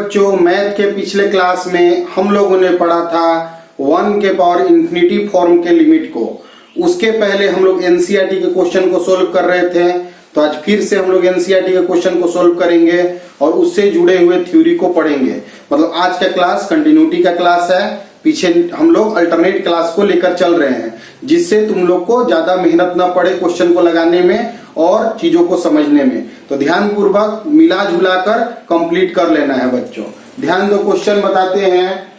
बच्चों, मैथ के पिछले क्लास में हम लोगों ने पढ़ा था 1 के पावर इंफिनिटी फॉर्म के लिमिट को। उसके पहले हम लोग एनसीईआरटी के क्वेश्चन को सोल्व कर रहे थे, तो आज फिर से हम लोग एनसीईआरटी के क्वेश्चन को सोल्व करेंगे और उससे जुड़े हुए थ्योरी को पढ़ेंगे। मतलब आज का क्लास कंटिन्यूटी का क्लास है, पीछे हम लोग अल्टरनेट क्लास को लेकर चल रहे हैं, जिससे तुम लोग को ज्यादा मेहनत न पड़े क्वेश्चन को लगाने में और चीजों को समझने में। तो ध्यान पूर्वक मिला जुला कर कंप्लीट कर लेना है बच्चों। ध्यान दो, क्वेश्चन बताते हैं।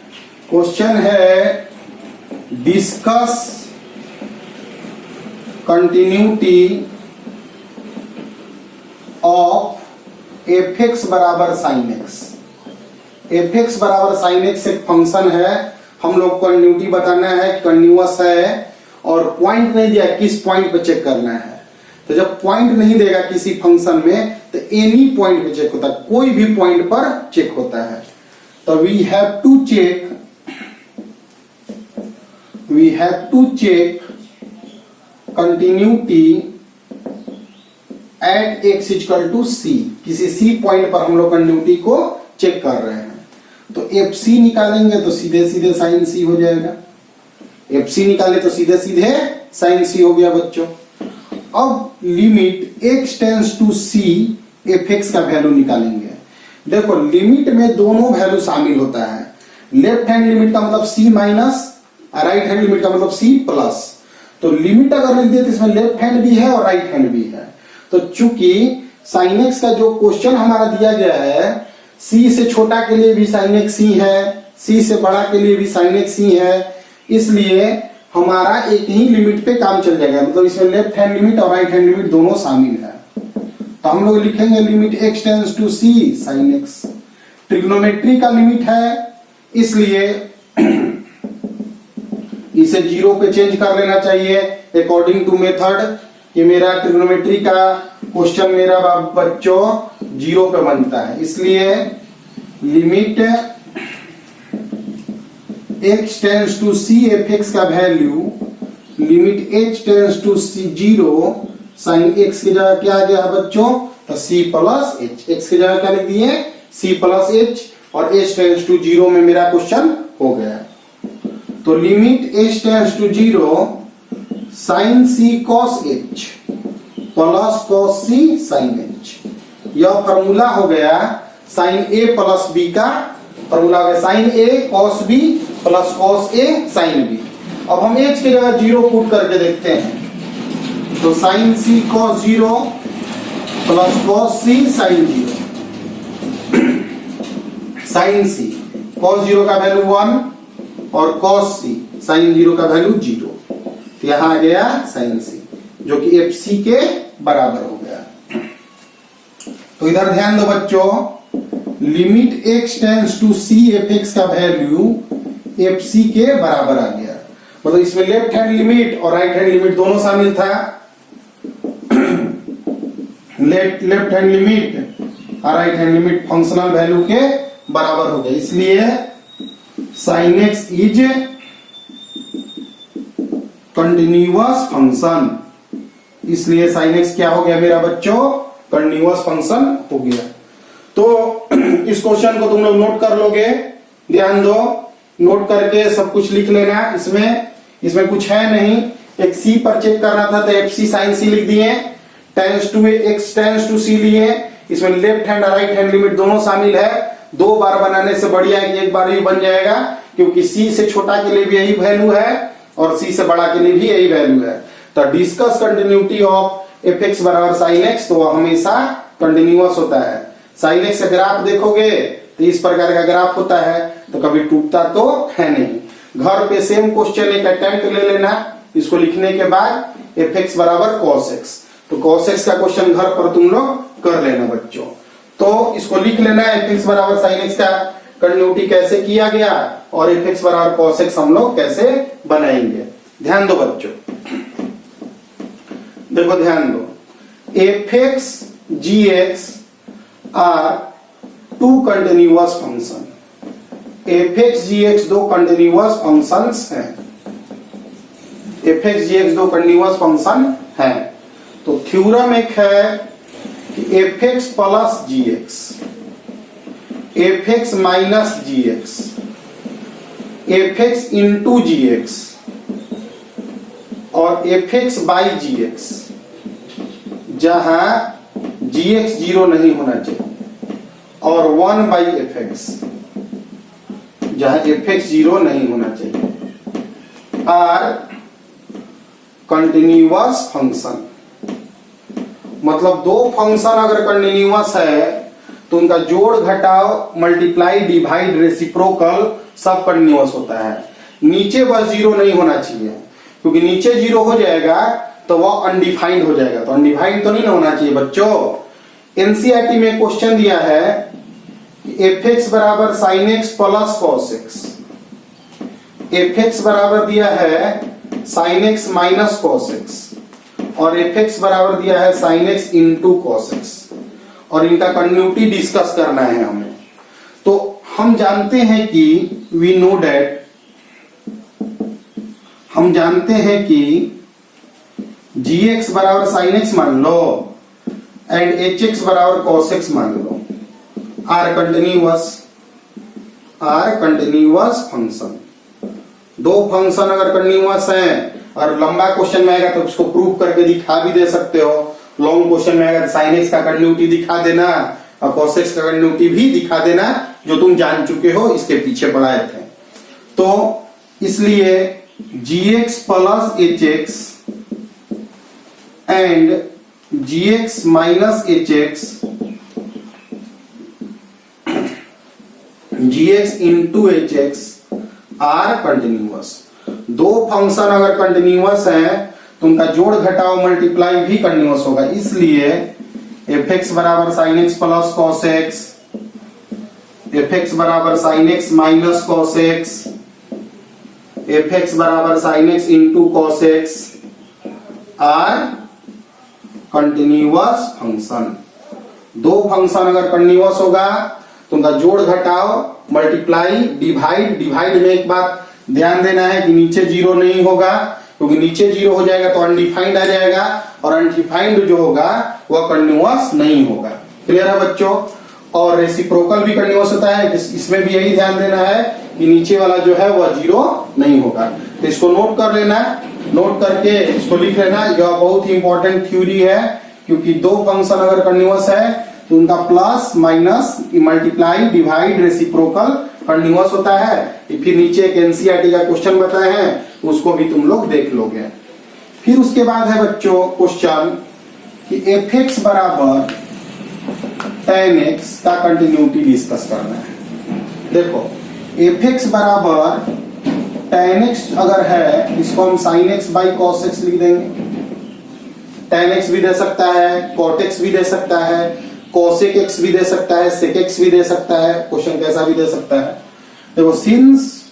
क्वेश्चन है discuss continuity of F x बराबर साइन एक्स। एफ एक्स बराबर साइन एक्स एक फंक्शन है, हम लोग को कंटिन्यूटी बताना है, कंटिन्यूअस है और पॉइंट नहीं दिया, किस पॉइंट पे चेक करना है। तो जब पॉइंट नहीं देगा किसी फंक्शन में तो एनी पॉइंट पे चेक होता है, कोई भी पॉइंट पर चेक होता है। तो we have to check continuity at x equal to c. किसी सी पॉइंट पर हम लोग कंटिन्यूटी को चेक कर रहे हैं। तो एफ सी निकालेंगे तो सीधे सीधे साइन सी हो जाएगा। एफ सी निकाले तो सीधे सीधे साइन सी हो गया बच्चों। अब limit x tends to c F x का वैल्यू निकालेंगे। देखो लिमिट में दोनों वैल्यू शामिल होता है। लेफ्ट हैंड लिमिट का मतलब c minus, right hand limit का मतलब c प्लस। तो लिमिट अगर लिख दिए तो इसमें लेफ्ट हैंड भी है और राइट हैंड भी है। तो चूंकि साइन एक्स का जो क्वेश्चन हमारा दिया गया है, c से छोटा के लिए भी साइन एक्स c है, c से बड़ा के लिए भी साइन एक्स c है, इसलिए हमारा एक ही लिमिट पे काम चल जाएगा। मतलब इसमें लेफ्ट हैंड लिमिट और राइट हैंड लिमिट दोनों शामिल है। तो हम लोग लिखेंगे limit x tends to c sin x। Trigonometry का लिमिट है, इसलिए इसे 0 पे चेंज कर लेना चाहिए अकॉर्डिंग टू मेथड कि मेरा ट्रिग्नोमेट्री का क्वेश्चन मेरा बच्चों 0 पे बनता है। इसलिए limit x tends to c F x का value limit h tends to c 0 sine x की जगह क्या आ गया बच्चों, तो c प्लस h। x की जगह क्या लिख दिए, c प्लस h और h टेंस टू 0 में मेरा क्वेश्चन हो गया। तो limit h tends to 0 sine c cos h plus cos c sine h। यह फॉर्मूला हो गया साइन a प्लस b का फॉर्मूला हो गया, sine a cos b plus cos a sine b। अब हम h की जगह 0 पुट करके देखते हैं। तो sine c cos 0 plus cos c sine 0। Sine c cos 0 का वैल्यू 1 और cos c साइन 0 का वैल्यू 0। तो यहां आ गया साइन c जो कि एफ सी के बराबर हो गया। तो इधर ध्यान दो बच्चों, limit x tends to c F x का वैल्यू एफ सी के बराबर आ गया। मतलब इसमें लेफ्ट हैंड लिमिट और राइट हैंड लिमिट दोनों शामिल था। लेफ्ट हैंड लिमिट और right hand limit functional value के बराबर हो गए, इसलिए sine X is continuous function. इसलिए साइन एक्स क्या हो गया मेरा बच्चों, कंटिन्यूअस फंक्शन हो गया। तो इस क्वेश्चन को तुम लोग नोट कर लोगे, ध्यान दो, नोट करके सब कुछ लिख लेना। इसमें कुछ है नहीं, एक सी पर चेक करना था तो एफ सी साइन सी लिख दिए, tends to x tends to c लिए। इसमें लेफ्ट हैंड और राइट हैंड लिमिट दोनों शामिल है। 2 बार बनाने से बढ़िया है कि एक बार ही बन जाएगा, क्योंकि सी से छोटा के लिए भी यही वैल्यू है और सी से बड़ा के लिए भी यही वैल्यू है। तो discuss continuity of F x बराबर साइन एक्स, तो वह हमेशा कंटिन्यूअस होता है। साइन एक्स का ग्राफ देखोगे तो इस प्रकार का ग्राफ होता है, तो कभी टूटता तो है नहीं। घर पे सेम क्वेश्चन एक अटेम्प्ट ले लेना, इसको लिखने के बाद एफ एक्स बराबर कॉस एक्स। तो कॉस एक्स का क्वेश्चन घर पर तुम लोग कर लेना बच्चों। तो इसको लिख लेना, एफ एक्स बराबर साइन एक्स का कंटिन्यूटी कैसे किया गया और एफ एक्स बराबर कॉस एक्स हम लोग कैसे बनाएंगे। ध्यान दो बच्चों, देखो ध्यान दो, F X ji X are two continuous function. F X ji X 2 continuous functions हैं। एफ एक्स जी एक्स 2 कंटिन्यूअस फंक्शन है। तो थ्योरम एक है कि F X plus G X F X minus G X, F X into G X और F X by G X, जहां G X zero नहीं होना चाहिए, और 1 बाई एफ एक्स जहां एफ एक्स जीरो नहीं होना चाहिए, आर कंटिन्यूअस फंक्शन। मतलब दो फंक्शन अगर कंटिन्यूअस है तो उनका जोड़ घटाव मल्टीप्लाई डिवाइड रेसिप्रोकल सब कंटिन्यूअस होता है। नीचे बस जीरो नहीं होना चाहिए, क्योंकि नीचे जीरो हो जाएगा तो वह अनडिफाइंड हो जाएगा, तो अनडिफाइंड तो नहीं होना चाहिए बच्चों। एनसीईआरटी में क्वेश्चन दिया है एफ एक्स बराबर sine x plus cos x, F x बराबर दिया है sign x minus cos x, और एफ एक्स बराबर दिया है sign x into cos x, और इनका कंटिन्यूटी डिस्कस करना है हमें। तो हम जानते हैं कि वी नो दैट, हम जानते हैं कि जी एक्स बराबर साइन एक्स मान लो एंड एच एक्स बराबर कॉस एक्स मान लो, आर कंटिन्यूअस फंक्शन। दो फंक्शन अगर कंटिन्यूअस हैं और लंबा क्वेश्चन में आएगा तो उसको प्रूव करके दिखा भी दे सकते हो। लॉन्ग क्वेश्चन में आएगा तो साइन एक्स का कंटिन्यूटी दिखा देना और कॉस एक्स का कंटिन्यूटी भी दिखा देना, जो तुम जान चुके हो, इसके पीछे पढ़ाए थे। तो इसलिए g x plus h x and g x minus h x, ji x into h x are continuous. दो फंक्शन अगर कंटिन्यूअस है तो उनका जोड़ घटाव मल्टीप्लाई भी कंटिन्यूअस होगा। इसलिए एफ एक्स बराबर sine x plus cos x, F x बराबर sine x minus cos x, F x बराबर sine x into cos x are continuous function. दो फंक्शन अगर कंटिन्यूअस होगा तो उनका जोड़ घटाव मल्टीप्लाई डिवाइड, डिवाइड में एक बात ध्यान देना है कि नीचे जीरो नहीं होगा, क्योंकि नीचे जीरो हो जाएगा तो अनडिफाइंड आ जाएगा, और अनडिफाइंड जो होगा वह कंटिन्यूअस नहीं होगा। क्लियर है बच्चों? और रेसिप्रोकल भी कंटिन्यूअस होता है, इसमें भी यही ध्यान देना है कि नीचे वाला जो है वह जीरो नहीं होगा। तो इसको नोट कर लेना, नोट करके इसको लिख लेना। यह बहुत ही इंपॉर्टेंट थ्योरी है, क्योंकि दो फंक्शन अगर कंटिन्यूअस है तो उनका plus minus multiply divide reciprocal continuous होता है। फिर नीचे एक एनसीईआरटी का क्वेश्चन बताए हैं, उसको भी तुम लोग देख लोगे। फिर उसके बाद है बच्चों क्वेश्चन कि एफ एक्स बराबर tan x का कंटिन्यूटी डिस्कस करना है। देखो एफ एक्स बराबर tan x अगर है, इसको हम sin x by cos x लिख देंगे। tan x भी दे सकता है, cot x भी दे सकता है, cosec x भी दे सकता है, sec x भी दे सकता है, क्वेश्चन कैसा भी दे सकता है। देखो सिंस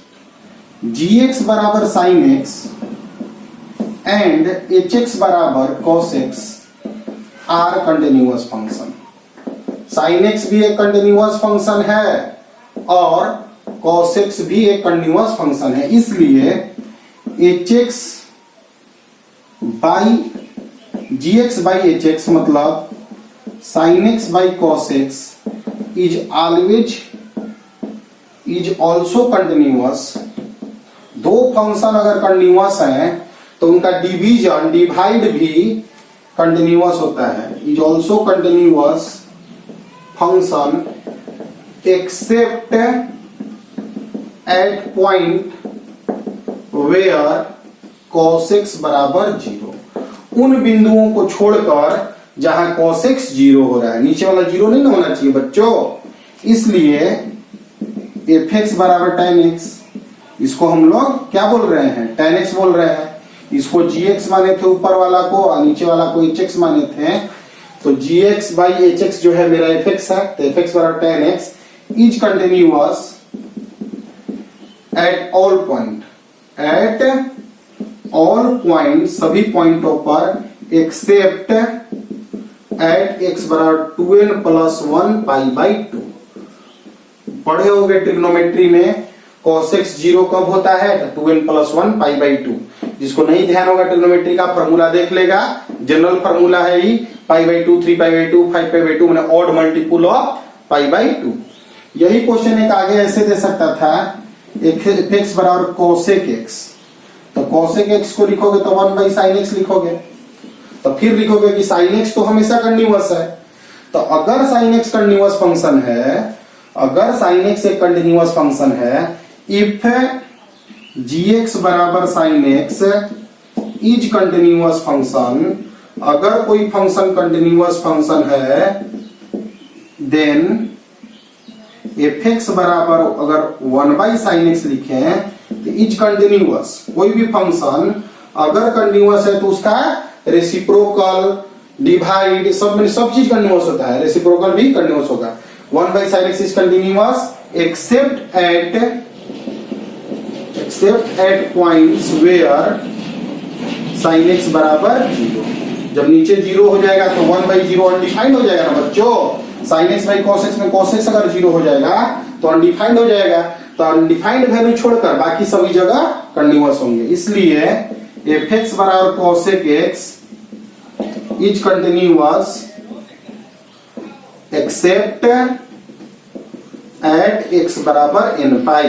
gx बराबर sin x एंड hx बराबर cos x are continuous function. sin x भी एक कंटिन्यूअस फंक्शन है और cos x भी एक कंटिन्यूअस फंक्शन है, इसलिए hx by gx by hx मतलब sin x by cos x is also continuous। दो फंक्शन अगर कंटिन्यूअस हैं तो उनका डिवीजन डिवाइड भी कंटिन्यूअस होता है। Is also continuous function except at point where cos x बराबर जीरो। उन बिंदुओं को छोड़कर जहां cos x जीरो हो रहा है, नीचे वाला जीरो नहीं होना चाहिए बच्चों। इसलिए एफ एक्स बराबर tan x, इसको हम लोग क्या बोल रहे हैं, tan x बोल रहे हैं। इसको gx माने थे ऊपर वाला को, और नीचे वाला को hx माने थे, तो gx बाई hx जो है मेरा fx है, तो fx बराबर tan x is continuous at all point, at all point सभी पॉइंटों पर एक्सेप्ट एट x बराबर 2n प्लस 1 पाई बाई 2। पढ़े होंगे ट्रिग्नोमेट्री में cos x जीरो कब होता है, तो 2n प्लस 1 पाई बाई 2। जिसको नहीं ध्यान होगा ट्रिग्नोमेट्री का फॉर्मूला देख लेगा, जनरल फॉर्मूला है ही pi by 2, 3 pi by 2, 5 pi by 2 मैंने odd multiple of pi by 2। यही क्वेश्चन एक आगे ऐसे दे सकता था, fx बराबर cosec x, तो cosec x को लिखोगे तो 1/sin x लिखोगे, तो फिर लिखोगे कि sin x तो हमेशा कंटिन्यूअस है। तो अगर sin x कंटिन्यूअस फंक्शन है, अगर sin x एक कंटिन्यूअस फंक्शन है, इफ gx बराबर sin x is continuous function, अगर कोई फंक्शन कंटिन्यूअस फंक्शन है, देन fx बराबर अगर 1/sin x लिखें तो इज कंटिन्यूअस, कोई भी फंक्शन अगर कंटिन्यूअस है तो उसका रेसिप्रोकल, डिवाइड, सब में सब चीज कंटिन्यूअस होता है, रेसिप्रोकल भी कंटिन्यूअस होगा। 1/sin x is continuous except at points where sin x बराबर 0। जब नीचे 0 हो जाएगा तो 1/0 अनडिफाइंड हो जाएगा ना बच्चों। sin x by cos x में cos x अगर 0 हो जाएगा तो अनडिफाइंड हो जाएगा, तो अनडिफाइंड वैल्यू छोड़कर बाकी सभी जगह कंटिन्यूअस होंगे। इसलिए fx बराबर cosec x is continuous except eight x बराबर n पाई।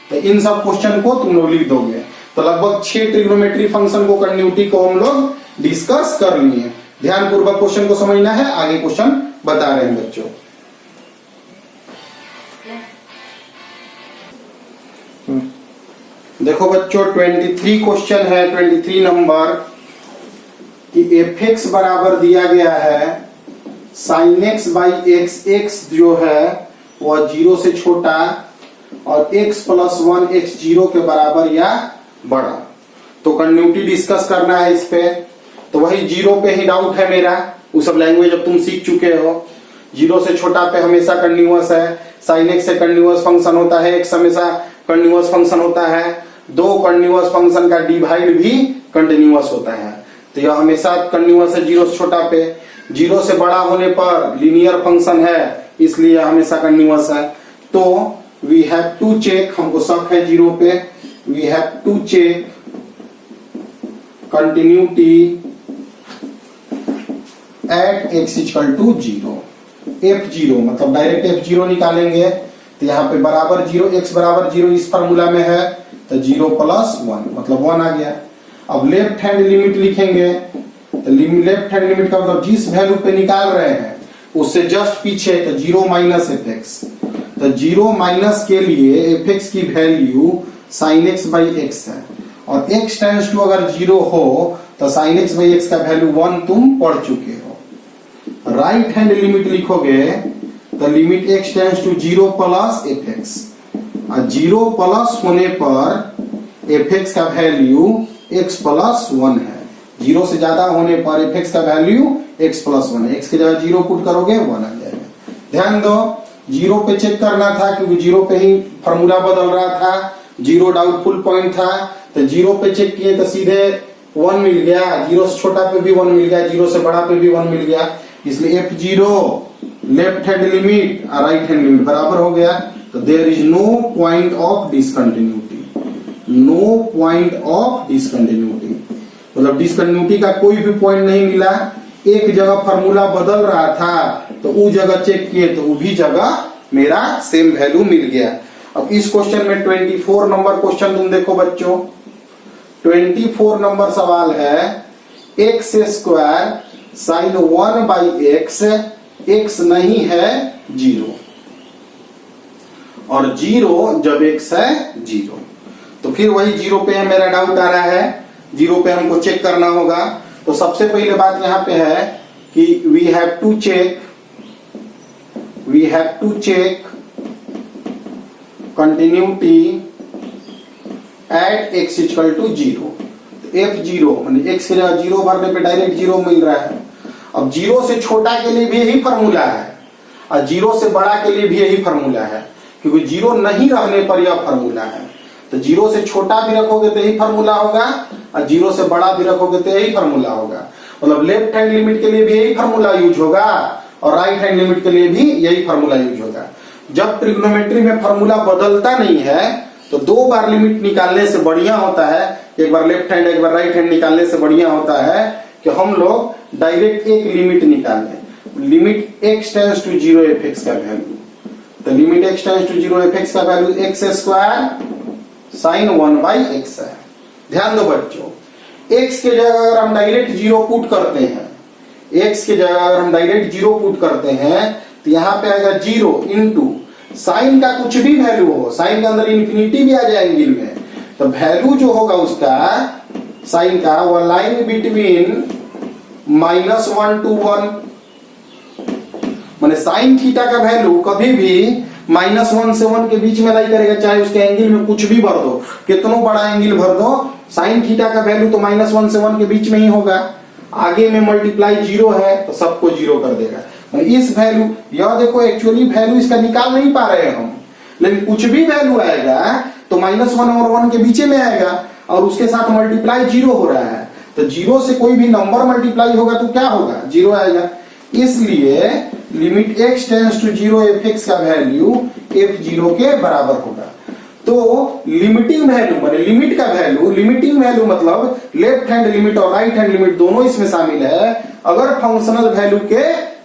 तो इन सब क्वेश्चन को तुम लोग लिख दोगे। तो लगभग 6 ट्रिग्नोमेट्री फंक्शन को, कंटिन्यूटी को हम लोग डिस्कस कर लिए। ध्यान पूर्वक क्वेश्चन को समझना है, आगे क्वेश्चन बता रहे हैं बच्चों। देखो बच्चों 23 क्वेश्चन है, 23 नंबर कि fx बराबर दिया गया है sin x by x, x जो है वह 0 से छोटा और x प्लस 1 x 0 के बराबर या बड़ा। तो कंटिन्यूटी डिस्कस करना है इस पे, तो वही 0 पे ही डाउट है मेरा। वो सब लैंग्वेज अब तुम सीख चुके हो। 0 से छोटा पे हमेशा कंटिन्यूअस है, sin x से कंटिन्यूअस फंक्शन होता है, x हमेशा कंटिन्यूअस फंक्शन होता है, दो कंटिन्यूअस फंक्शन का डिवाइड भी कंटिन्यूअस होता है। तो यह हमेशा कंटिन्यूअस है 0 से छोटा पे। 0 से बड़ा होने पर लीनियर फंक्शन है, इसलिए हमेशा कंटिन्यूअस है। तो वी हैव टू चेक, हमको शक है 0 पे, we have to check continuity at x equal to 0। f0 मतलब डायरेक्ट f0 निकालेंगे, तो यहाँ पे बराबर 0, x बराबर 0 इस फार्मूला में है, तो 0 प्लस 1 मतलब 1 आ गया। अब लेफ्ट हैंड लिमिट लिखेंगे, तो लेफ्ट हैंड लिमिट का मतलब जिस वैल्यू पे निकाल रहे हैं उससे जस्ट पीछे, तो 0 माइनस fx। तो 0 माइनस के लिए fx की value sin x by x है, और x टेंड्स टू अगर 0 हो तो sin x बाई x का वैल्यू 1 तुम पढ़ चुके हो। राइट हैंड लिमिट लिखोगे तो limit x tends to 0 plus fx, और 0 प्लस होने पर fx का वैल्यू x प्लस 1 है। 0 से ज्यादा होने पर fx का वैल्यू x प्लस 1 है, x की जगह 0 पुट करोगे 1 आ जाएगा। ध्यान दो 0 पे चेक करना था क्योंकि 0 पे ही फॉर्मूला बदल रहा था, 0 डाउटफुल पॉइंट था, तो 0 पे चेक किए तो सीधे 1 मिल गया। 0 से छोटा पे भी 1 मिल गया, 0 से बड़ा पे भी 1 मिल गया, इसलिए f0 लेफ्ट हैंड लिमिट और राइट हैंड लिमिट बराबर हो गया। तो there is no point of discontinuity, no point of discontinuity मतलब डिसकंटिन्यूटी का कोई भी पॉइंट नहीं मिला। एक जगह फार्मूला बदल रहा था तो वो जगह चेक किए तो वो भी जगह मेरा सेम वैल्यू मिल गया। अब इस क्वेश्चन में 24 नंबर क्वेश्चन तुम देखो बच्चों, 24 नंबर सवाल है x square sine 1 by x, x नहीं है 0 और 0 जब x है 0, तो फिर वही 0 पे मेरा डाउट आ रहा है, 0 पे हमको चेक करना होगा। तो सबसे पहले बात यहाँ पे है कि we have to check continuity at x equal to 0। f0 माने x के जगह 0 भरने पे डायरेक्ट 0 मिल रहा है। अब 0 से छोटा के लिए भी यही फार्मूला है और 0 से बड़ा के लिए भी यही फार्मूला है, क्योंकि 0 नहीं रहने पर यह फार्मूला है। तो 0 से छोटा भी रखोगे तो यही फार्मूला होगा और 0 से बड़ा भी रखोगे तो यही फार्मूला होगा। मतलब लेफ्ट हैंड लिमिट के लिए भी यही फार्मूला यूज होगा और राइट हैंड लिमिट के लिए भी यही फार्मूला यूज होगा। जब ट्रिग्नोमेट्री में फार्मूला बदलता नहीं है तो 2 बार लिमिट निकालने से बढ़िया होता है, एक बार लेफ्ट हैंड एक बार राइट हैंड निकालने से बढ़िया होता है कि हम लोग डायरेक्ट एक लिमिट निकालें। Limit x tends to 0 fx का वैल्यू, तो limit x tends to 0 f(x) का value x square sin 1/x है। ध्यान दो बच्चों, x के जगह अगर हम डायरेक्ट 0 पुट करते हैं, x के जगह अगर हम डायरेक्ट 0 पुट करते हैं तो यहां पे आएगा 0 इंटू साइन का कुछ भी वैल्यू हो, साइन के अंदर इन्फिनिटी भी आ जाए एंगल में, तो वैल्यू जो होगा उसका साइन का वो लाइन बिटवीन -1 to 1, माने साइन थीटा का वैल्यू कभी भी -1 से 1 के बीच में लाई करेगा, चाहे उसके एंगल में कुछ भी भर दो, कितना बड़ा एंगल भर दो, साइन थीटा का वैल्यू तो -1 से 1 के बीच में ही होगा। आगे में मल्टीप्लाई 0 है तो सबको 0 कर देगा। इस वैल्यू, यह देखो एक्चुअली वैल्यू इसका निकाल नहीं पा रहे हैं हम, लेकिन कुछ भी वैल्यू आएगा तो -1 और 1 के बीच में आएगा और उसके साथ मल्टीप्लाई 0 हो रहा है, तो 0 से कोई भी नंबर मल्टीप्लाई होगा तो क्या होगा, 0 आएगा। इसलिए limit x tends to 0 f(x) का वैल्यू f(0) के बराबर होगा। तो लिमिटिंग वैल्यू माने लिमिट का वैल्यू, लिमिटिंग वैल्यू मतलब लेफ्ट हैंड लिमिट और राइट हैंड लिमिट दोनों इसमें शामिल है। अगर फंक्शनल वैल्यू के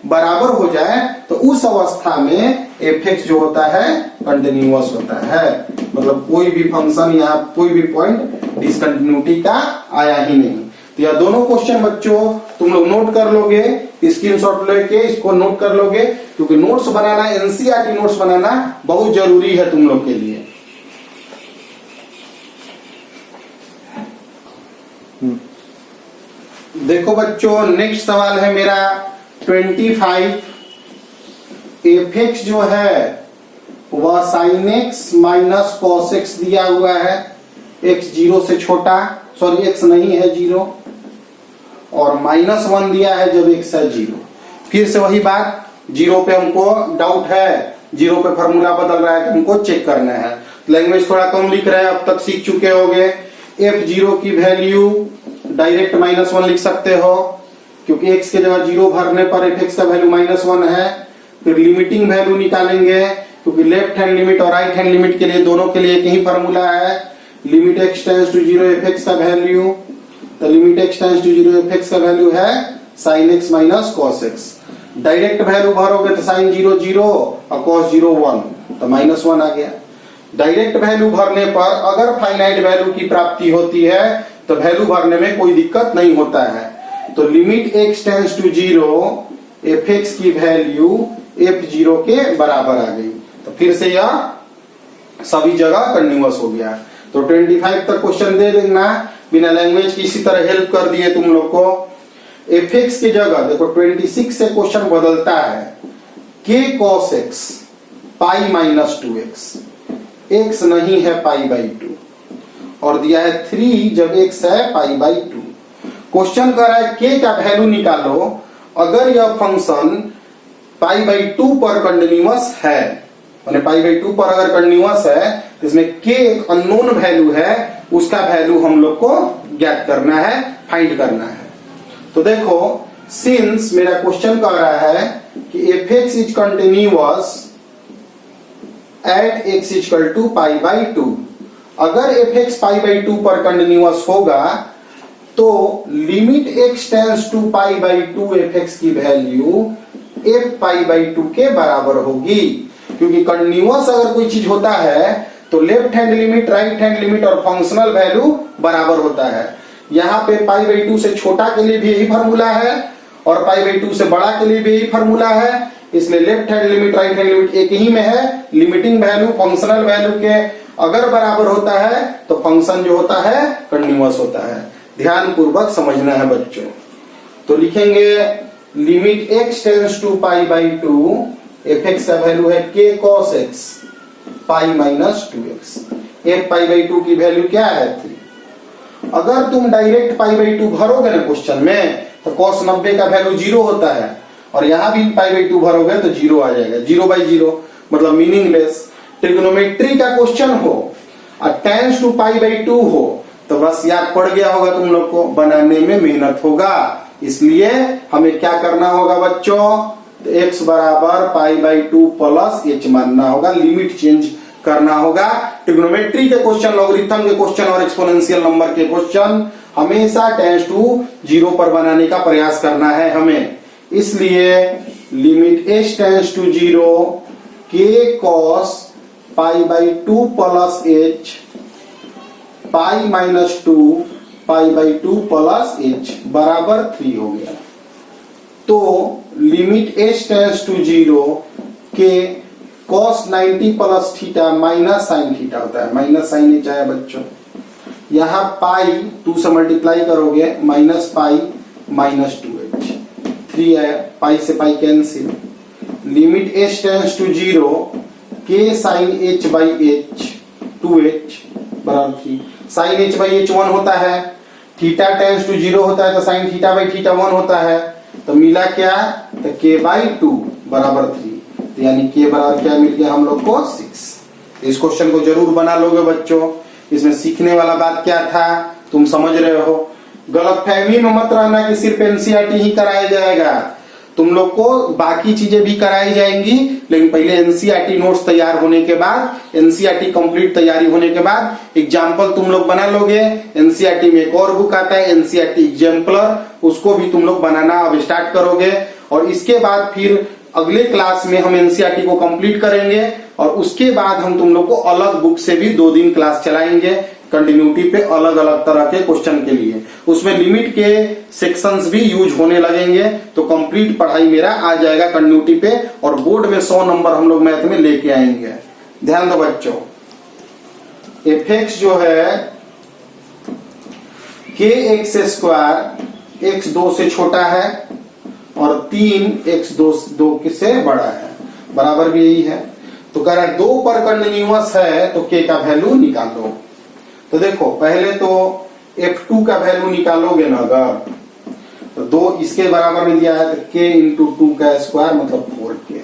बराबर हो जाए तो उस अवस्था में f(x) जो होता है कंटिन्यूअस होता है, मतलब कोई भी फंक्शन या कोई भी पॉइंट डिसकंटिन्यूटी का आया ही नहीं। तो यह दोनों क्वेश्चन बच्चों तुम लोग नोट कर लोगे, स्क्रीनशॉट लेके इसको नोट कर लोगे, क्योंकि नोट्स बनाना, एनसीईआरटी नोट्स बनाना बहुत जरूरी है तुम लोग के लिए। देखो बच्चों, नेक्स्ट सवाल है मेरा 25। f(x) जो है वह sin x minus cos x दिया हुआ है, x 0 से छोटा, सॉरी x नहीं है 0, और -1 दिया है जब x है 0। फिर से वही बात, 0 पे हमको डाउट है, 0 पे फॉर्मूला बदल रहा है तो हमको चेक करना है। लैंग्वेज थोड़ा कम लिख रहे हैं, अब तक सीख चुके होगे। f(0) की वैल्यू डायरेक्ट -1 लिख सकते हो, क्योंकि x के जगह 0 भरने पर f(x) का वैल्यू -1 है। फिर लिमिटिंग वैल्यू निकालेंगे, क्योंकि लेफ्ट हैंड लिमिट और राइट हैंड लिमिट के लिए दोनों के लिए एक ही फॉर्मूला है, limit x tends to 0 f(x) का वैल्यू, तो limit x tends to 0 f(x) का वैल्यू है sin x minus cos x। Direct value भरोगे तो sin 0 0 और cos 0 1, तो -1 आ गया। डायरेक्ट वैल्यू भरने पर अगर फाइनाइट वैल्यू की प्राप्ति होती है तो वैल्यू भरने में कोई दिक्कत नहीं होता है। तो limit x tends to 0 f(x) की वैल्यू f(0) के बराबर आ गई, तो फिर से यह सभी जगह कंटिन्यूअस हो गया। तो 25 तक क्वेश्चन दे देना, बिना लैंग्वेज की इसी तरह हेल्प कर दिए तुम लोग को। f(x) की जगह देखो 26 से क्वेश्चन बदलता है, k cos x pi minus 2x, x नहीं है π/2, और दिया है 3 जब x है π/2। क्वेश्चन कर रहा है k का वैल्यू निकालो अगर यह फंक्शन π/2 पर कंटिन्यूअस है, माने π/2 पर अगर कंटिन्यूअस है तो इसमें k एक अननोन वैल्यू है, उसका वैल्यू हम लोग को ज्ञात करना है, फाइंड करना है। तो देखो, सिंस मेरा क्वेश्चन कह रहा है कि f(x) is continuous at x equal to π/2, अगर f(x) π/2 पर कंटिन्यूअस होगा तो limit x tends to π/2 f(x) की वैल्यू f π/2 के बराबर होगी, क्योंकि कंटिन्यूअस अगर कोई चीज होता है तो left hand limit, right hand limit और फंक्शनल वैल्यू बराबर होता है। यहाँ पे π/2 से छोटा के लिए भी यही फॉर्मूला है और π/2 से बड़ा के लिए भी यही फॉर्मूला है, इसलिए left hand limit, right hand limit एक ही में है। लिमिटिंग वैल्यू फंक्शनल वैल्यू के अगर बराबर होता है तो फंक्शन जो होता है कंटिन्यूअस होता है। ध्यान पूर्वक समझना है बच्चों। तो लिखेंगे limit x tends to π/2, f(x) का वैल्यू है k cos x pi minus 2x, f π/2 की वैल्यू क्या है 3। अगर तुम डायरेक्ट π/2 भरोगे ना क्वेश्चन में तो cos 90 का वैल्यू 0 होता है, और यहां भी π/2 भरोगे तो 0 आ जाएगा, 0/0 मतलब मीनिंगलेस। ट्रिग्नोमेट्री का क्वेश्चन हो और टेंस टू π/2 हो तो बस याद पड़ गया होगा तुम लोग को, बनाने में मेहनत होगा, इसलिए हमें क्या करना होगा बच्चों, x बराबर π/2 प्लस h मानना होगा, लिमिट चेंज करना होगा। ट्रिग्नोमेट्री के क्वेश्चन, लॉगरिथम के क्वेश्चन और एक्सपोनेंशियल नंबर के क्वेश्चन हमेशा टेंस टू 0 पर बनाने का प्रयास करना है हमें। इसलिए लिमिट h टेंस टू 0 के cos pi by 2 plus H pi minus 2 pi by 2 plus H बराबर 3 हो गया। तो लिमिट h टेंड्स टू 0 के cos 90 plus theta minus sine theta होता है, माइनस साइन एच आया बच्चों। यहां पाई 2 से मल्टीप्लाई करोगे माइनस पाई माइनस 2h 3 आया, पाई से pi cancel. Limit h tends to 0 के sign h by h 2h बराबर 3। साइन h बाई h 1 होता है, थीटा टेंड्स टू 0 होता है तो साइन थीटा बाई थीटा 1 होता है, तो मिला क्या, तो k बाई 2 बराबर 3। तो यानी k बराबर क्या मिल गया हम लोग को 6। इस क्वेश्चन को जरूर बना लोगे बच्चों। इसमें सीखने वाला बात क्या था तुम समझ रहे हो। गलतफहमी में मत रहना कि सिर्फ एनसीईआरटी ही कराया जाएगा, तुम लोग को बाकी चीजें भी कराई जाएंगी, लेकिन पहले एनसीईआरटी नोट्स तैयार होने के बाद, एनसीईआरटी कंप्लीट तैयारी होने के बाद एग्जाम्पल तुम लोग बना लोगे। एनसीईआरटी में एक और बुक आता है एनसीईआरटी एग्जाम्पलर, उसको भी तुम लोग बनाना अब स्टार्ट करोगे। और इसके बाद फिर अगले क्लास में हम एनसीईआरटी को कंप्लीट करेंगे और उसके बाद हम तुम लोग को अलग बुक से भी 2 दिन क्लास चलाएंगे कंटिन्यूटी पे, अलग अलग तरह के क्वेश्चन के लिए। उसमें लिमिट के सेक्शंस भी यूज होने लगेंगे, तो कंप्लीट पढ़ाई मेरा आ जाएगा कंटिन्यूटी पे और बोर्ड में 100 नंबर हम लोग मैथ में लेके आएंगे। ध्यान दो बच्चों, एफ जो है के एक्स स्क्वायर एक्स 2 से छोटा है और 3 एक्स 2 से बड़ा है, बराबर भी यही है। तो कह रहा है 2 पर कंटिन्यूअस है तो के का वैल्यू निकालो। तो देखो पहले तो f2 का वैल्यू निकालोगे ना, अगर तो 2 इसके बराबर में दिया है तो k इंटू 2 का स्क्वायर मतलब 4k।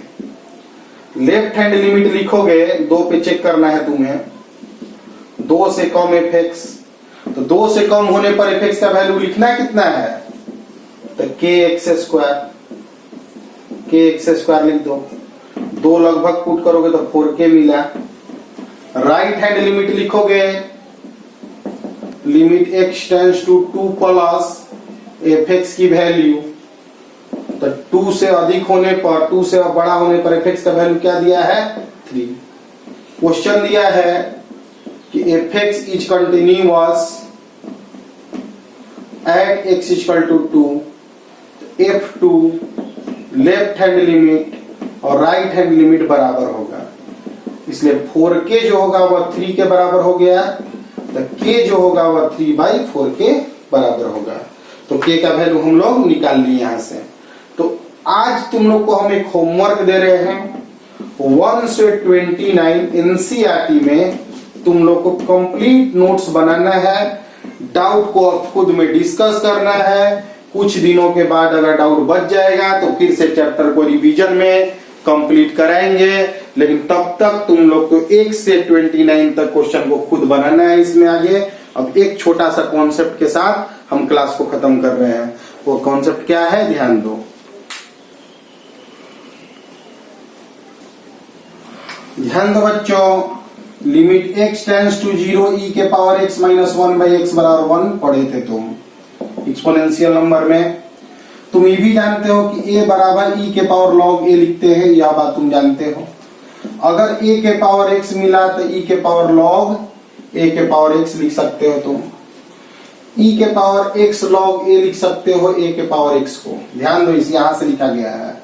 लेफ्ट हैंड लिमिट लिखोगे, 2 पे चेक करना है तुम्हें, 2 से कम fx, तो 2 से कम होने पर fx का वैल्यू लिखना कितना है, तो kx स्क्वायर लिख दो। 2 लगभग पुट करोगे तो 4k मिला। राइट हैंड लिमिट लिखोगे, limit x tends to 2 plus fx की वैल्यू, तो 2 से अधिक होने पर, 2 से बड़ा होने पर fx का वैल्यू क्या दिया है 3। क्वेश्चन दिया है कि fx is continuous at x equal to 2, f2 left hand limit और राइट हैंड लिमिट बराबर होगा, इसलिए 4k जो होगा वह 3 के बराबर हो गया, तो k जो होगा वह 3/4 के बराबर होगा। तो k का वैल्यू हम लोग निकाल लिए यहां से। तो आज तुम लोग को हम एक होमवर्क दे रहे हैं, 1 से 29 एनसीईआरटी में तुम लोग को कंप्लीट नोट्स बनाना है, डाउट को खुद में डिस्कस करना है। कुछ दिनों के बाद अगर डाउट बच जाएगा तो फिर से चैप्टर को रिवीजन में कंप्लीट कराएंगे, लेकिन तब तक तुम लोग को 1 से 29 तक क्वेश्चन को खुद बनाना है। इसमें आगे अब एक छोटा सा कॉन्सेप्ट के साथ हम क्लास को खत्म कर रहे हैं। वो कॉन्सेप्ट क्या है, ध्यान दो। ध्यान दो बच्चों, limit x tends to 0 e के पावर x माइनस 1/x बराबर 1 पढ़े थे तुम एक्सपोनेंशियल नंबर में। तुम ये भी जानते हो कि a बराबर e के पावर log a लिखते हैं, यह बात तुम जानते हो। अगर a के पावर x मिला तो e के पावर log a के पावर x लिख सकते हो तुम। e के पावर x log a लिख सकते हो a के पावर x को। ध्यान दो, इस यहां से लिखा गया है,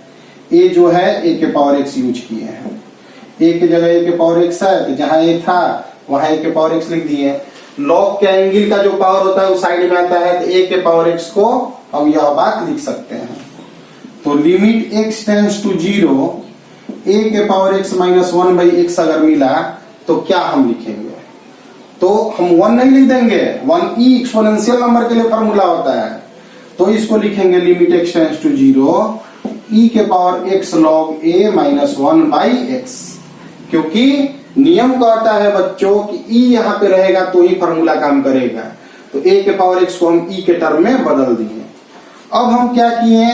a जो है a के पावर x यूज किए हैं। a की जगह a के पावर x है तो जहां a था वहां a के पावर x लिख दिए। log के एंगल का जो पावर होता है वो साइड में आता है, तो a के पावर x को हम यह बात लिख सकते हैं। तो limit x tends to 0 a के पावर x माइनस 1/x अगर मिला तो क्या हम लिखेंगे, तो हम 1 नहीं लिख देंगे, 1e एक्सपोनेंशियल नंबर के लिए फॉर्मूला होता है, तो इसको लिखेंगे limit x tends to 0 e के power x log a minus 1/x, क्योंकि नियम कहता है बच्चों कि e यहां पे रहेगा तो ही फॉर्मूला काम करेगा। तो a के पावर x को हम e के टर्म में बदल दिए। अब हम क्या किए,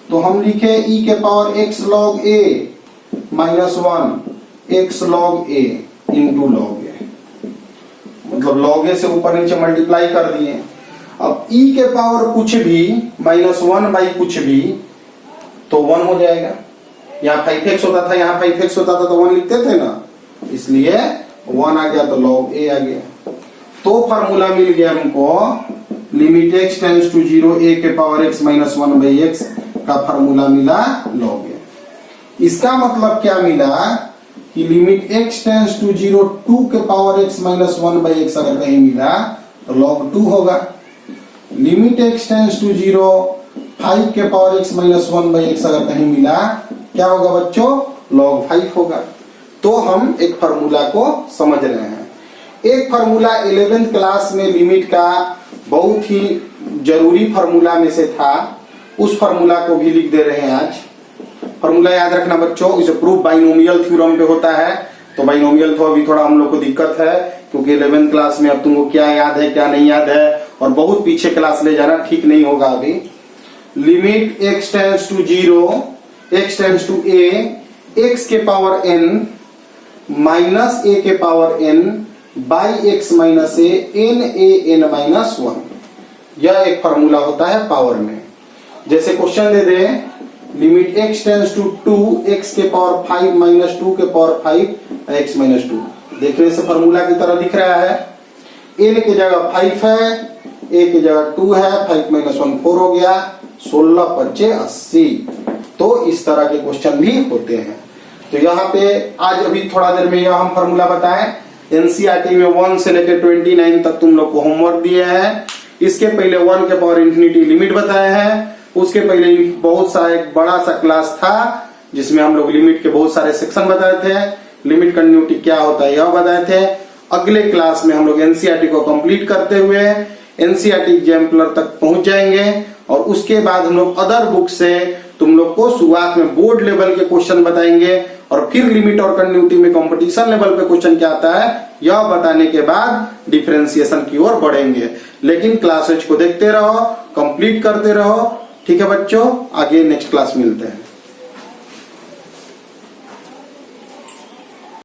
तो हम लिखे e के power x log a minus 1 x log a into log a, मतलब log a से ऊपर नीचे मल्टीप्लाई कर दिए। अब e के पावर कुछ भी माइनस 1 बाई कुछ भी तो 1 हो जाएगा। यहाँ 5x होता था, यहाँ 5x होता था, तो 1 लिखते थे ना, इसलिए 1 आ गया तो log a आ गया। तो फार्मूला मिल गया हमको limit x tends to 0 a के पावर x माइनस 1/x का फार्मूला मिला log a। इसका मतलब क्या मिला कि लिमिट x टेंड्स टू 0 2 के पावर x माइनस 1/x अगर कहीं मिला तो log 2 होगा। लिमिट x टेंड्स टू 0 5 के पावर x माइनस 1/x अगर कहीं मिला क्या होगा बच्चों, log 5 होगा। तो हम एक फार्मूला को समझ रहे हैं। एक फार्मूला 11th क्लास में लिमिट का बहुत ही जरूरी फार्मूला में से था, उस फार्मूला को भी लिख दे रहे हैं आज। फार्मूला याद रखना बच्चों, इसे प्रूफ बाइनोमियल थ्योरम पे होता है, तो बाइनोमियल तो अभी थोड़ा हम लोग को दिक्कत है क्योंकि 11th क्लास में अब तुमको क्या याद है क्या नहीं याद है, और बहुत पीछे क्लास ले जाना ठीक नहीं होगा अभी। Limit x tends to 0 x tends to a x के पावर n माइनस a के power n by x minus a n a n minus 1, यह एक फार्मूला होता है पावर में। जैसे क्वेश्चन दे दे limit x tends to 2 x के पावर 5 माइनस 2 के पावर 5 x माइनस 2, देखने से फार्मूला की तरह दिख रहा है। n की जगह 5 है, a की जगह 2 है, 5 माइनस 1 4 हो गया, 16 5 80। तो इस तरह के क्वेश्चन भी होते हैं। तो यहाँ पे आज अभी थोड़ा देर में यह हम फार्मूला बताएं। एनसीईआरटी में 1 से लेकर 29 तक तुम लोग को होमवर्क दिए हैं। इसके पहले 1 के पावर इंफिनिटी लिमिट बताए हैं, उसके पहले बहुत सा एक बड़ा सा क्लास था जिसमें हम लोग लिमिट के बहुत सारे सेक्शन बताए थे, लिमिट कंटिन्यूटी क्या होता है यह बताए थे। अगले क्लास में हम लोग एनसीईआरटी को कंप्लीट करते हुए एनसीईआरटी एग्जाम्पलर तक पहुंच जाएंगे, और उसके बाद हम लोग अदर बुक से तुम लोग को शुरुआत में बोर्ड लेवल के क्वेश्चन बताएंगे, और फिर लिमिट और कंटिन्यूटी में कंपटीशन लेवल पे क्वेश्चन क्या आता है यह बताने के बाद डिफरेंशिएशन की ओर बढ़ेंगे। लेकिन क्लासेज को देखते रहो, कंप्लीट करते रहो, ठीक है बच्चों। आगे नेक्स्ट क्लास मिलते हैं।